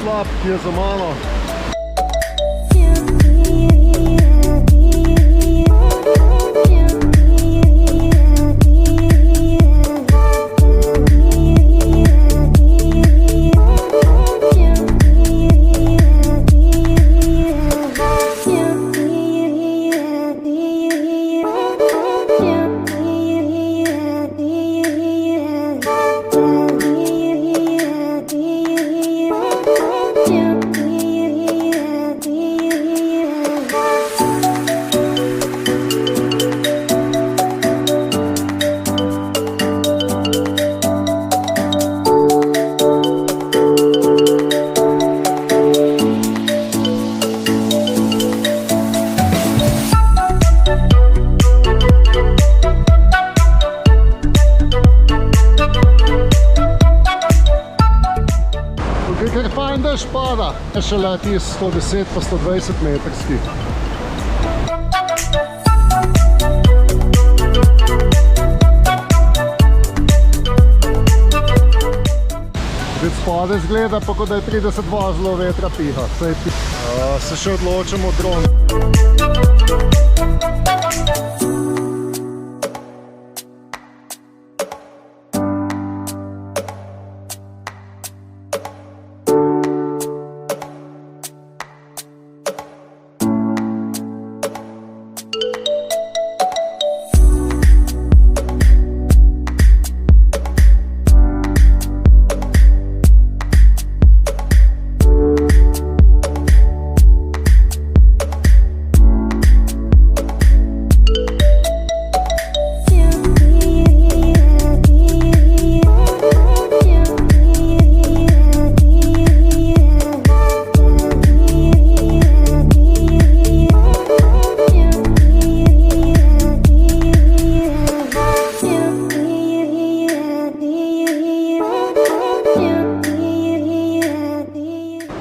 slab, ki je za mano. Ker fajn dež pada, je še leti 110 pa 120 metrski. Zdaj spode zgleda, pa kot da je 30 vozlov vetra piha. Se še odločamo dron.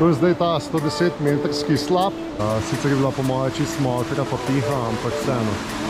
To je zdaj ta 110 metrski slab, sicer je bila po moje čisto mokra pa piha, ampak vseeno.